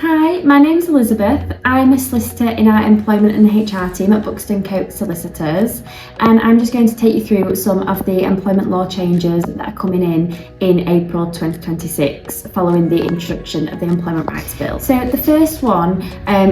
Hi, my name's Elizabeth. I'm a solicitor in our employment and HR team at Buxton Coates Solicitors, and I'm just going to take you through some of the employment law changes that are coming in April 2026 following the introduction of the Employment Rights Bill. So the first one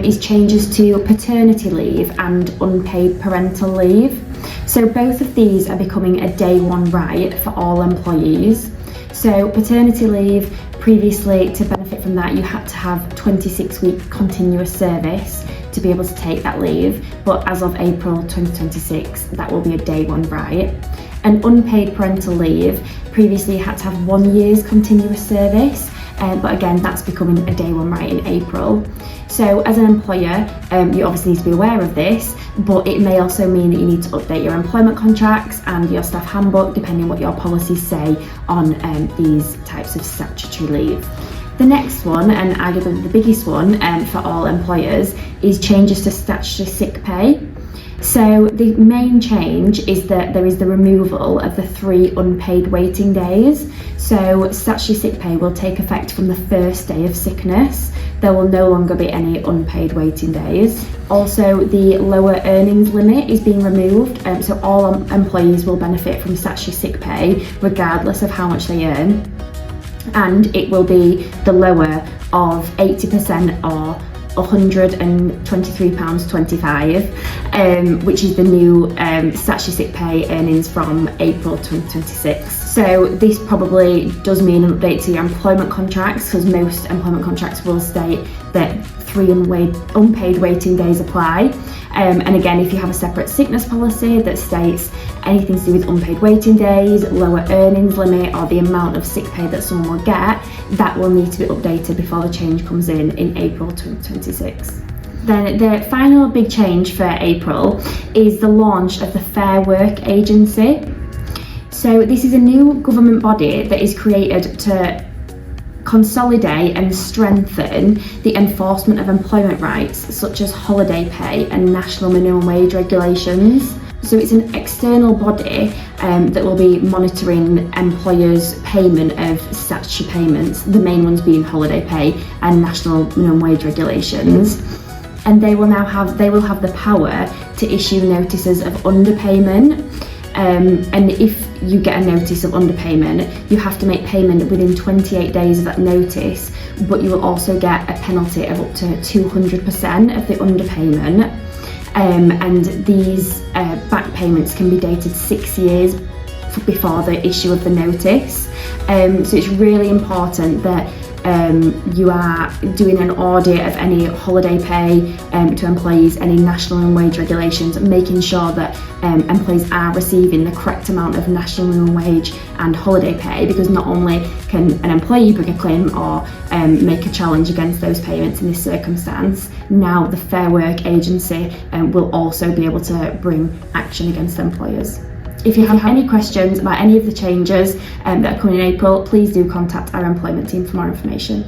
is changes to paternity leave and unpaid parental leave. So both of these are becoming a day one right for all employees. So paternity leave, previously to benefit from that you had to have 26-week continuous service to be able to take that leave, but as of April 2026 that will be a day one right. And unpaid parental leave, previously you had to have 1 year's continuous service, but again that's becoming a day one right in April. So as an employer, you obviously need to be aware of this, but it may also mean that you need to update your employment contracts and your staff handbook depending what your policies say on these types of statutory leave. The next one, and arguably the biggest one for all employers, is changes to statutory sick pay. So the main change is that there is the removal of the 3 unpaid waiting days. So statutory sick pay will take effect from the first day of sickness. There will no longer be any unpaid waiting days. Also, the lower earnings limit is being removed, so all employees will benefit from statutory sick pay regardless of how much they earn. And it will be the lower of 80% or £123.25, which is the new statutory sick pay earnings from April 2026. So this probably does mean an update to your employment contracts, because most employment contracts will state that 3 unpaid waiting days apply. And again, if you have a separate sickness policy that states anything to do with unpaid waiting days, lower earnings limit, or the amount of sick pay that someone will get, that will need to be updated before the change comes in April 2026. Then the final big change for April is the launch of the Fair Work Agency. So this is a new government body that is created to consolidate and strengthen the enforcement of employment rights such as holiday pay and national minimum wage regulations. So it's an external body that will be monitoring employers' payment of statutory payments, the main ones being holiday pay and national minimum wage regulations. And they will have the power to issue notices of underpayment. And if you get a notice of underpayment, you have to make payment within 28 days of that notice, but you will also get a penalty of up to 200% of the underpayment. And these back payments can be dated 6 years before the issue of the notice. So it's really important that you are doing an audit of any holiday pay to employees, any national minimum wage regulations, making sure that employees are receiving the correct amount of national minimum wage and holiday pay, because not only can an employee bring a claim or make a challenge against those payments in this circumstance, now the Fair Work Agency will also be able to bring action against employers. If you have any questions about any of the changes that are coming in April, please do contact our employment team for more information.